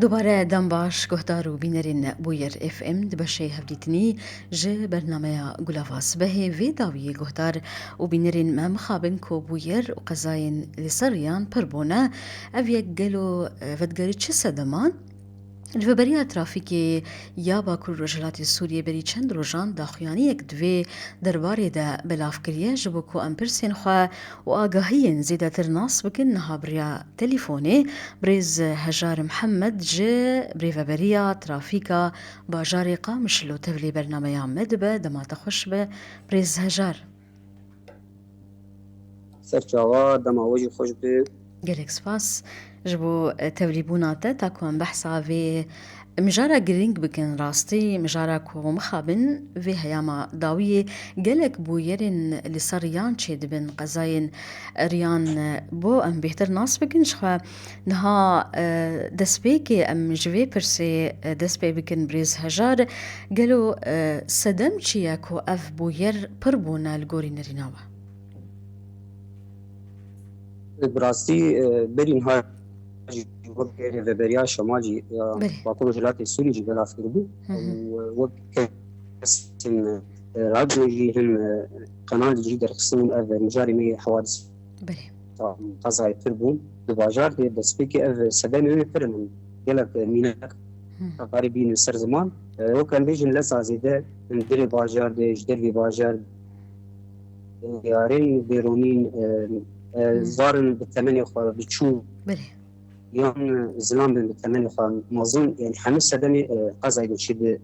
دوباره دم باش گهدار و بینرین بویر اف ام دبشه هفدیتنی جه برنامه گلاواس به وی داوی گهدار و بینرین مخابن کو بویر و قضاین لسریان پربونه او یک گلو ودگری چه سدمان الفبرية ترافيكي يابا كل رجلات سوريا بري چند روجان داخواني يك دوي درباري دا بلافكريا جبوكو امبرسين خوا و آگاهين زيدا ترناس بكن نها بريا تليفوني بريز هجار محمد جي بري فبرية ترافيكا باجاري قامشلو تولي برنامج مدبه دما تخش به بريز هجار سرچاوا دما وجه خوش به گلک سپاس جبو توليبوناتا تاكوان بحثا في مجارا گرینگ بکن راستی مجارا کو مخابن في هیاما داوی گلک بویرین لسریان چه دبن قضاین ریان بو ام بهتر ناس بکن شخوا نها دسبه که ام جوی پرسه دسبه بکن بریز هجار گلو سدم چیه کو اف بویر پر بونا لگوری نریناوه براستی برین ها وقت رهبری شمالی باکو وزارت سوریه جی بلاف کردی و وقت کسیم رادیویی هم قناه جدید در قسمت اول مجاری می حوادث قضای تربون دواجار دی دسپیک اول سبب می فرمان گلک مینک قریبین سر زمان و کن بیشتر لسازیده در باجار دی جدی باجار یارین بیرونین زارن بالثمانية خال بتشو يوم زلام بالثمانية خال موزون يعني حمس سدني قزاي بتشد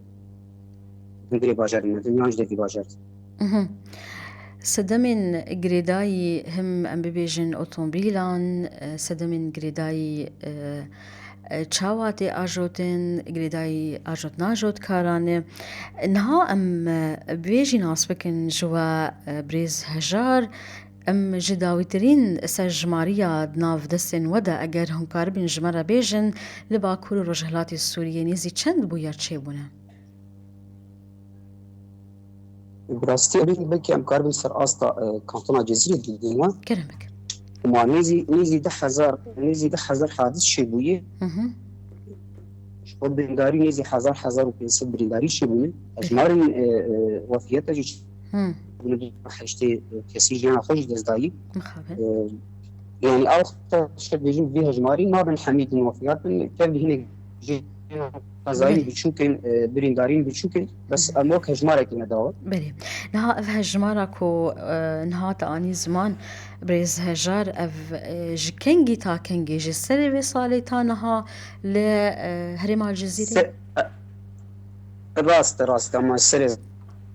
ندري باجرنا دنياش دكي باجرت سدمن جريداي هم ام ببيجن اوتومبيلان سدمن جريداي چاواتي اجوتن جريداي اجوت ناجوت كارانه نها ام بيجي ناس بكن جوا بريز هجار ام جداویترین سجماریا دناف دستن ودا اگر هنکار بین جمره بیجن لباکور رجهلات سوریه نیزی چند بویر چه بونه؟ براستی بین بکی امکار بین سر آستا کانتونا جزیره دیدیما کرمک وما نیزی 10,000 حادث چه بویه شباب برینداری نیزی 1,500 برینداری چه بونه اجمارین وفیت اجی حشتي كسيجنا خوش دزداي يعني أو شد بيجين فيها جماري ما بن حميد الوفيات كان هنا قزاين بتشوكن بريندارين بتشوكن بس أموك هجمارك نداور بلي نها أف هجماركو نها تاني زمان بريز هجار أف جكنجي تا كنجي جسر في صالي تانها لهرم الجزيرة راست أما السر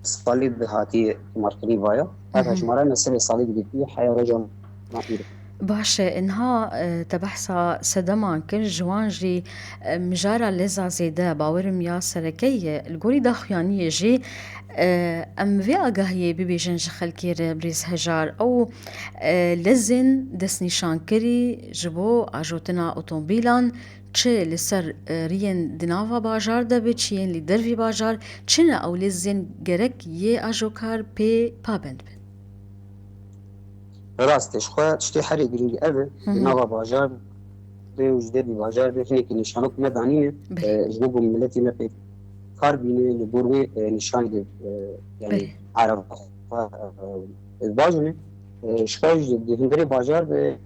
صليب هاتي مركني بايا هذا جمارة نسل صليب دي حياة رجل ناطير باشه انها تبحثا سدمان كل جوانجي مجارة لزا زيدا باورم يا سركية الجوري داخيانية جي ام في اگاهي ببيجن خلكير بريز هجار او لزن دس نشان كري جبو اجوتنا اوتومبيلان چه لسر رین دناوا باجار ده به چین لی دروی باجار چنه او لزین گرک یه اجوکار پی پابند بن راستش خواه تشتي حري قريلي أبا دناوا باجار ده وجدادي باجار ده هناك نشانوك مدانية جنوب ملتي مبي كاربيني لبوروي نشان ده يعني عرب باجنه شخاج ده هندري باجار ده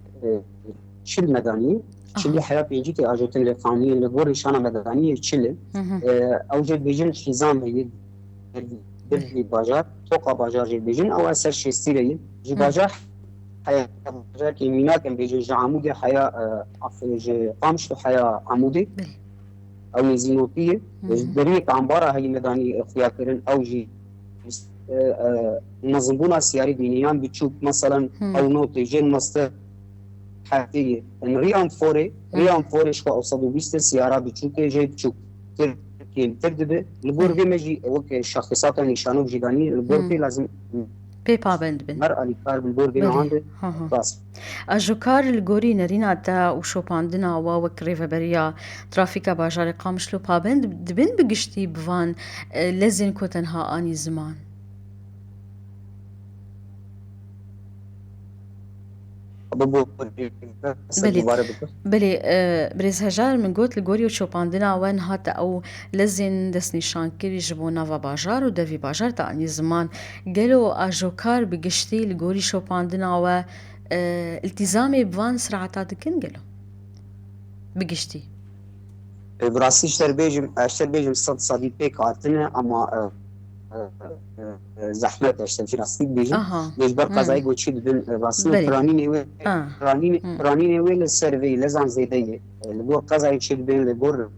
شل مدانية شل حياة بيجيتي أجوتن لقانية لبور نشانة مدانية شل أوجد بيجن حزام هي دبي باجار توقع باجار جي بيجن أو أسر شي ستيري جي باجار حياة باجار كي ميناك بيجن جي عمودي حياة جي قامشتو حياة عمودي أو نزينوتية دريك عمبارة هي مداني خياكرن أو جي نظمونا سياري دينيان بتشوف مثلا أو نوتي جين مستر حقيقية إن ريان فوري شو أوصلوا بيست السيارة بتشوف جي بتشوف كين تردد البورفي مجي وك شخصيات نشانو جداني البورفي لازم بي بابند بن مرأة لكار بالبورفي عنده بس أجوكار الجوري نرينا تا وشو باندنا ووك ريفبريا ترافيكا باجار قامشلو بابند دبن بقشتي بفان لازم كوتنها آني زمان بله بله برز هجار من گوت لگوری و چوپاندنا وان هاتا او لزین دست نشان کری جبو نوا باجار و دوی باجار تا انی زمان گلو آجوکار بگشتی لگوری چوپاندنا و التزامی بوان سرعتا دکن گلو بگشتی براسي اشتر بيجم صديق بيك عاتنا اما زحمت اشتر في راسي بيجم ليش برقزاي قوتشي بدون راسي فرانيني فرانيني وين السيرفي لازم زيديه البور قزاي تشي بين البور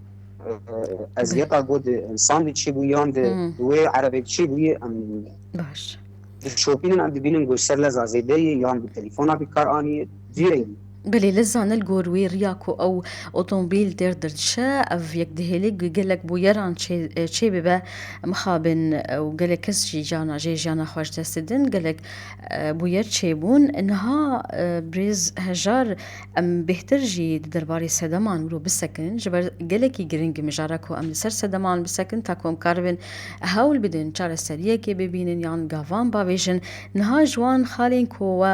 ازيقا قد انسان تشي بيان دوي عربي تشي بي باش شوبين عند بينن قوسر لازم زيديه يان بالتليفون بكار اني ديري بلي لزان الجوروي رياكو او اوتومبيل دير درشا اف يك دهيلك قالك بويران تشي ببا مخابن وقالك كس جي جانا خوش تسدن قالك بوير تشيبون انها بريز هجار ام بهترجي درباري سدمان ولو بالسكن جبر قالك يجرينج مجاركو ام سر سدمان بالسكن تاكم كاربن هاول بدن چار سريه كي ببينن يان غافان باويجن نها جوان خالين كو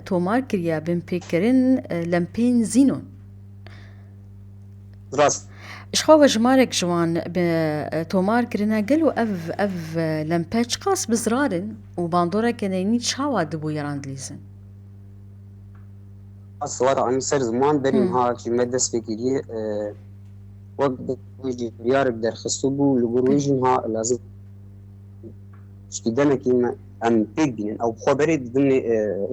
تومار كريا بن بيكرن لمپین زینون راست اشخوا جمارك جوان بتومار كرنا قالوا اف لمپاج قاس بزرارن وباندورا كنيني تشاوا دبو يراند ليزن اصلا عن سر زمان برين ها في مدرسة فكرية وقت ويجي ريار بدر خصوبو لغرويجن ها لازم اشتدنا كيما ام بيجين او خبري ضمن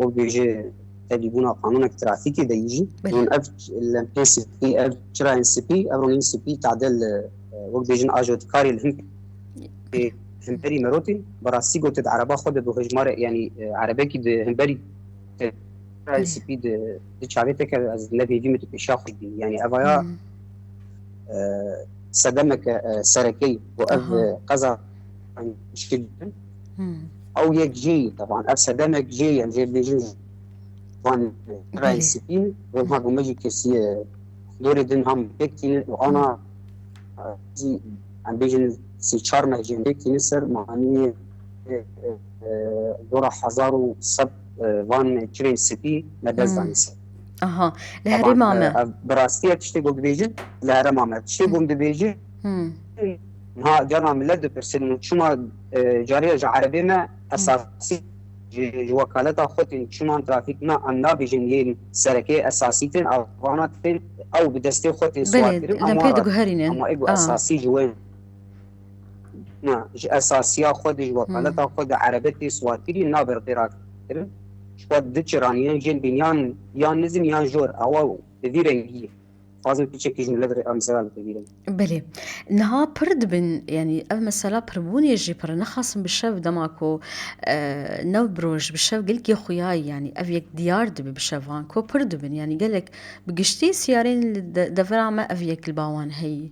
او بيجي تجيبونا قانون الترافيكي دا يجي من اف الام سي بي اف شرا ان سي بي او ان سي بي تعدل وقت بيجن اجوت كاري الهم همبري مروتي براسي قلت عربا خد بهجمار يعني عرباكي همبري ان سي بي دي تشاريتك از الذي يجي متشاخ يعني افايا صدمك سركي واف قزا مشكل او يجي طبعا اف صدمك جي يعني بيجي وان رئيسين وهم مجي كسي دوري دين هم بيكتين وانا عم بيجن سي شارما جين بيكتين سر معني دورا حزارو سب وان ترين سيتي مدزاني سر اها لهري ماما براستيا تشتغل بيجن لهري ماما تشتغل بيجن ها جانا ملد برسل شما جاريه عربي ما اساسي وكالة خود شما ترافيكنا أننا بجنين سركة أساسيتين أو فاناتين أو بدستي خود سواتين أما إيجو أساسي جوين أساسية خود وكالة خود عربية سواتين نابر تراكتين شو دتشرانيين جن بنيان يان نزم يان جور أو بذيرين فازم تشكيجن لدر أمثال كبيرة. بله نها برد بن يعني مثلا بربوني يجي بر نخاصم بالشاف دماكو نو بروج بالشاف قلك يا خوياي يعني أفيك ديار دب بالشافان كو برد بن يعني قالك بقشتي سيارين دفرع ما أفيك الباوان هي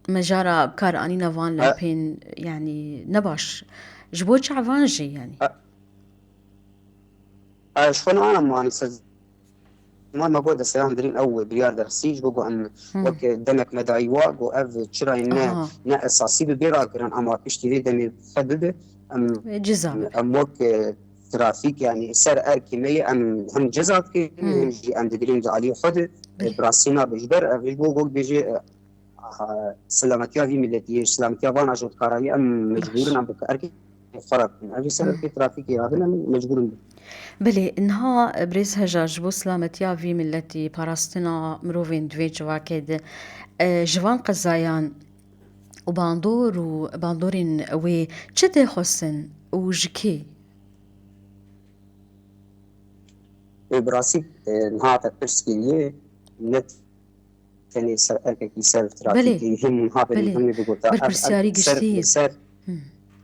مجارة بكار أني نفان لمبين يعني نباش جبوش عفانجي يعني. شلون أنا ما نسز ما بقول السلام درين أول بيار درسيج بقول أن وك دمك مدعي واق وأف شراي نا أساسي ببيرا كران أما بيشتري دمي خدده أم وك ترافيك يعني سر أركيمية هم جزات كي هم درين عليه خد براسينا بجبر بقول بيجي سلامتيا في ملتي سلامتيا وانا جود كاراني أم مجبورين أم بكأركي فرق أجي سر ترافيكي هذا مجبورين بله انها بريز هجاج بو سلامتيا في ملتي باراستنا مروفين دوي جواكد جوان قزايان وباندورين وي چته خصن وجكي براسي نها ترسكي نت ثاني سر اركي سر ترافيكي هم نها بني بقولتا برسياري قشتي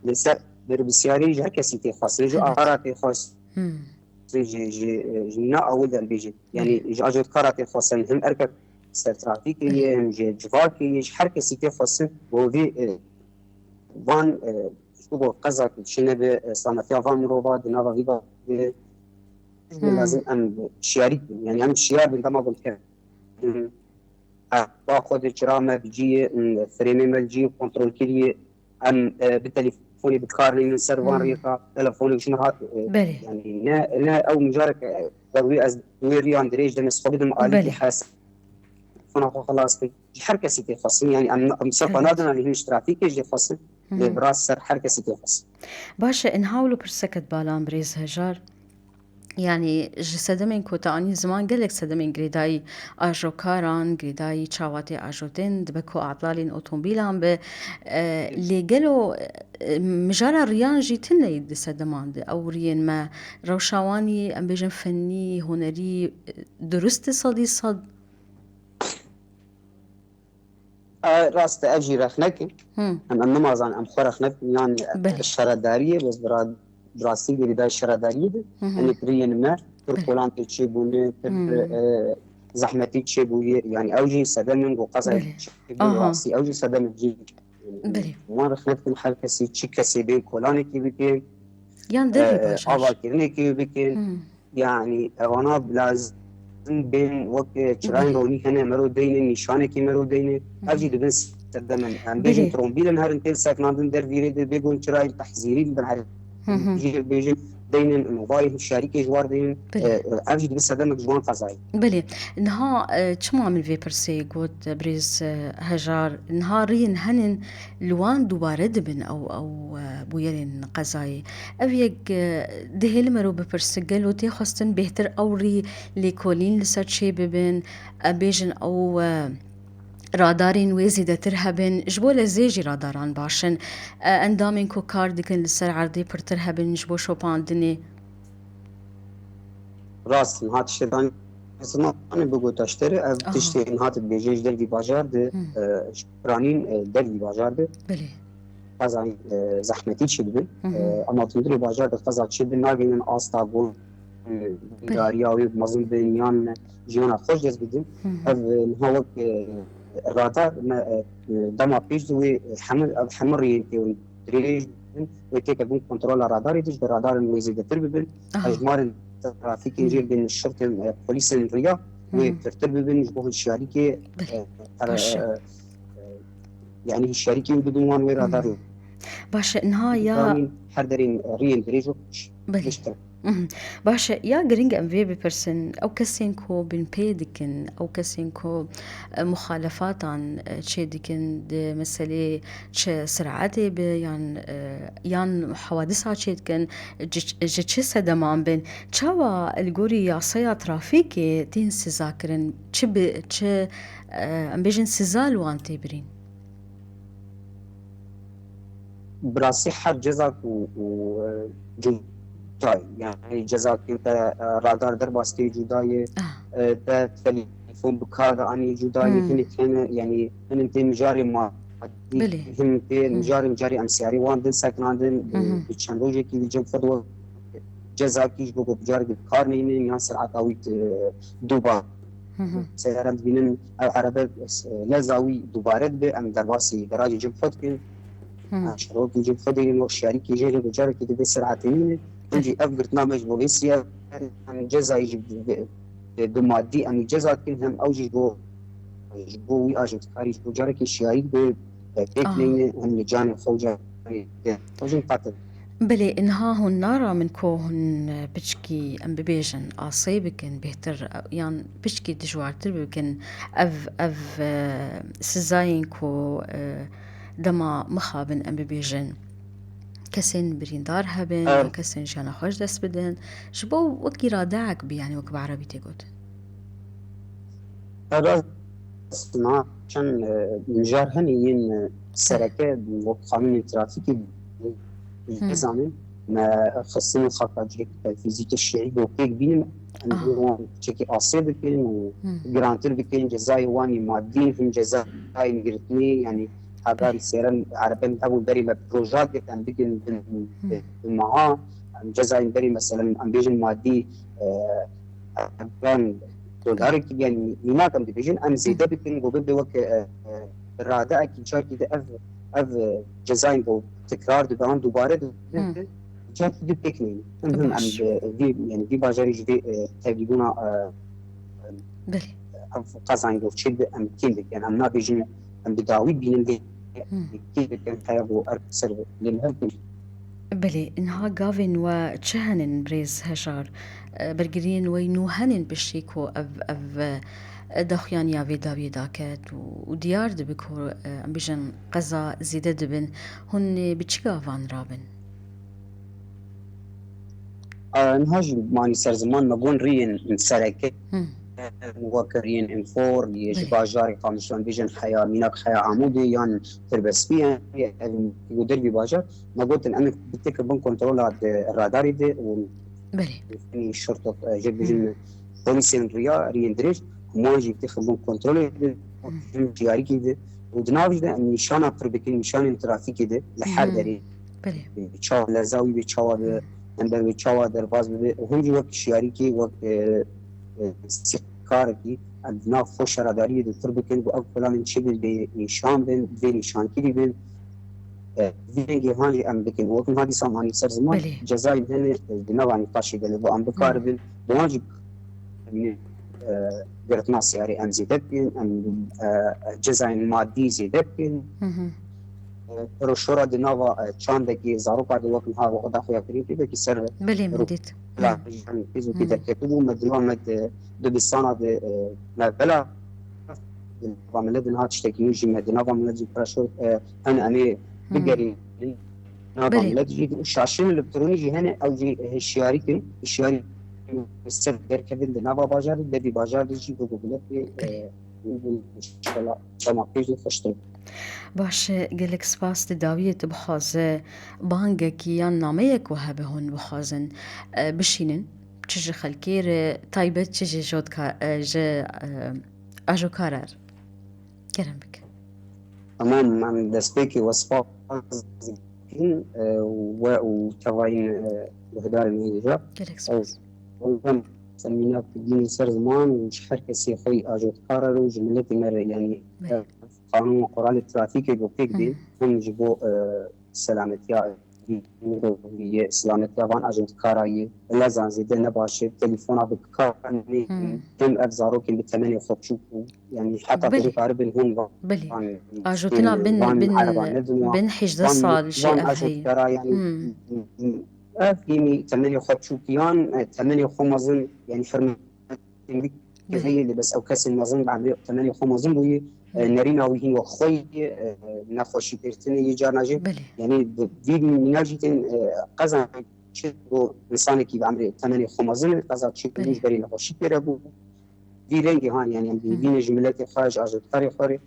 لسر برسياري جا كسيتي خاص جو اغاراتي خاص جينا أول ده بيجي يعني جاجت كاراتي خاصة هم أركب سرترافيكي هم جواكي حركة سيتي خاصة وفي وان شو قزاك شنو بسلامتيا فان مروبا دينافا فيبا لازم أم شياري يعني أم شيار بنت ما قلت باخذ الجرامة بيجي فريمي مالجي كنترول كلي أم بالتليفون بتقارني من سيرفان ريكا تلفوني شنو هات يعني لا او مجارك دوي از ريان دريج دمس خودم آلي بله حاس فنا خلاص هر کسی که خاصی یعنی ام سپا البته نادن اللي هي اشتراكي جي خاصي لبراس سر هر کسی که خاصی باشە ئەنهاول و پرسەکەت بالان برێز هەژار یعنی ji sedemên ku te anî ziman gelek sedemên girêdayî ajokaran girêdayî çawatê ajotên dibe ku atlalên otomobîlan be lê gelo mijara riyan jî tineyî di sedeman de ew riyên me rewşawanî em bêjin fenî hunerî durist e sadî sad راست اجي رخنك ام نمازان ام خرخنك يعني بله الشرداريه بس براسي قريدا الشرداريه ان كريين ما تركولان تشيبوني زحمتي تشيبوي يعني اوجي سدمن وقصا بله راسي اوجي سدمن جي بله ما رخنك الحال كسي تشي كسي بين كولاني كي بكين yan derî baş اوا كيرني كي بكين يعني وانا لازم بين وقت شراين بله روني هنا مرو ديني نشانه كي مرو ديني اجي دبس تردمن ام بيجن بله ترومبيل نهار انتل ساكنان در فيري بيقول شراين تحذيري بنعرف بيجي دين الموبايل الشركه جوار دين بله اجي دبس تردمن جوان قضاي بلێ نها چما من vê pirsê got birêz hejar niha riyên henin li wan dubare dibin ew bûyerên qezayê ev yek dihêlim ero bipirse gelo tê xwestin bêhtir ew rî lêkolîn li ser çê bibin em bêjin ew radarên wê zêdetir hebin ji bo lezê jî radaran başin endamên ku kar dikin li ser erdê pirtir hebin ji bo şopandinê راست هات شدان زمان بگو تشتری اف تشتی هات بیجیج در دی بازار ده رانین در دی بازار ده بله قضا زحمتی چی ببین اما تندری بازار ده قضا چی ببین ناگینن آستا بون داریاوی مزن بینیان جیانا خوش جز بدیم اف نهاوک رادار دما پیش دوی حمر ریتی و دریج ويتيك بون كنترول رادار يدش بالرادار الويزي دتر ببن اجمار ترافيك يجي بين الشرطه البوليس الريا وترتب بين جبهه الشركه يعني الشركه بدون وان رادار باشا نهاية حردرين ريل بريجو باشا يا گرنگ ام وی بپرسن او کسین کو بین پی دکن او کسین کو مخالفاتان چه دکن ده مسئله چه سرعته به یان حوادث ها چه دکن جه چه سدمان بین چاوا الگوری یاسایا ترافیکی تین سزا کرن چه ام بیجن سزا لوان تیبرین براسي حد جزاك و يعني جزاك انت رادار در باستي جداية ده تليفون بكار اني جداية هن يعني انت مجاري ما هم مجاري امسياري واندن ساكناندن بتشاندوجي كي بيجيب فدوى جزاكيش بوكو بجاري بكار نينين يان سرعة اويت دوبا سيارات بينن او عربة لازاوي دوبارت بي ام درباسي دراجي جيب فدكن شروكي جيب فدكن وشاريكي جيري بجاري كي دي سرعتين نجي أفقرت نامج بوليسيا أن جزا يجب بمادي أن جزا كنهم أو جيبو وي أجد كاري جبو جارك الشيائي بيكلين هم لجانب خوجة خوجة قاتل بلي إنها هون نارا من كو هون بشكي أم ببيجن آصي بكن بيهتر يعني بشكي دجوارتر بكن أف سزاين كو دما مخابن أم ببيجن كسين بريندار هبن كسين جانا خوش دست بدن شبو وكي رادعك بي يعني وك بعربي تيقود ما كان مجار هنيين سركة وقانون الترافيكي نظامي ما خصنا خطأ جيك فيزيك الشيعي وكيك بين عندهم تشكي آسيا بكين وجرانتر بكين جزاي واني مادين في جزاي نقرتني يعني هذا السيران عربين أول بري ما بروجات كان بيجن معاه جزاين بري مثلا أم بيجن مادي كان دولار يعني ما كان بيجن أم زيادة بيجن وبدي وك الرادع كي شاك كده أف جزاين بو تكرار دبان دوباره جات دي تكنين المهم أم دي يعني دي باجري جدي تبيجونا بلي قازان جو تشد أم كيل يعني أم نابيجن أم بداوي بينن كيف كان حياته أكثر للهرب بله إنها قافن وتشهنن بريز هشار برگرین وی نوهنن بشیکو او داخیان یا ویداوی داکت و دیار دبکو ام بیجن قضا زیده دبن هن بچگا وان رابن نهاج ماني سر زمان ما بون رين من سركه هم. وكرين انفور يجي بله باجاري قامشون بيجن حياه ميناك حياه عمودي يعني تربسبيا يقدر بباجار ما قلت ان انا بتك بون كنترول الراداري دي بله وفي الشرطه جيب هم. بيجن بوليسين ريا ريندريج هما جي بتاخذ بون كنترول هم. جياري كده ودناوي ده نشانه تربكين نشان ترافيكي ده لحد هم. داري بله بچاو لزاوی بچاو به اندر بچاو در باز به هنجی وقت شیاری کی وقت استقرار کی ادنا خوش راداری دکتر بکن و اقلان شبل به نشان بین به نشان کی بین وینگی هانی ام بکن وقت هادی سامانی سر زمان بله جزای دنه دنوانی قاشی دنه و ام بکار هم. بین بواجب گرتنا سیاری ام زیده بین ام جزای مادی زیده بین هم. روشورا دی ناوا چاندگی زاروکا دی وکن ها وخدا خویا کری بده کی سر بله من رو ديت لا هم. جان فيزو كي هم. تكتبوا مدلوا مد دبستانا دي مبلا وعملت انها تشتكي يجي مدينة وعملت زي براشور انا هم. بقري نظام بله عملت جي الشاشين الالكتروني جي هنا او جي الشياري كي الشياري مستر غير كذا نافا باجار بدي باجار جي بقول لك بله ان شاء الله جمع بيجي خشتم باش گلک سپاس داویت بخوازه بانگکی یا نامه که هبه هون بخوازن بشینن چجا خلکیر تایبت چجا جود جا اجو کارر گرم بک تمام من دەستپێکی وەسپا وتەواین بەهدار نێژە گلک ئەو سپاس سەمینە دینی سەر زمان و هەر کەسی خۆی ئاژۆتکارە و ji milletê me re yanî بله قانون و قورالê trafîkê got pêk هم. dîn hûn ji bo selametiya سلامetiya van ajotkarayê lezan zêde ne baş e telefona bikarî هم. tim ev zarokên bi temenê xwe biçûk û yanî heta بله derê karibin hûn بله van اجوتنا بن van بن عربا nedin بن 18 van سال جي van اف هي ajodkara yani هم. ev yînî temenê xwe biçûkiyan temenê xwe mezin yani hirmetî بله هي اللي بس او كاس المازن بعد ثمانية خو مازن بوي هم. نارينا وهي وخوي نخوشي بيرتني يجار ناجي بله يعني في مناجي قزا شدو انسان كي بعمري ثمانية خو مازن قزا تشي بله بوش بري نخوشي بيربو في رنجي هان يعني في هم. نجملات خارج اجل خاري خاري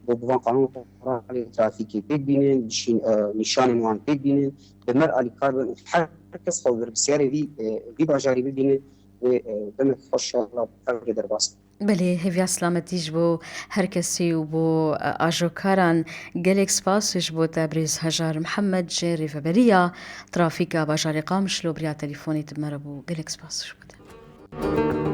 بوان قانون قرالي ترافيكي بيك بينين بشين نشان وان بيك بينين بمرأة لكاربن حركس خو برسياري في باجاري بينين ودمك خوش الله بكار درباس بله هفیا سلامتیش بو هر کسی و بو آجوکاران گلک سپاسش بو تبریز هجار محمد جيري فبريا ترافيكا باجاري قامش لو بريا تليفوني تمربو گلک سپاسش بو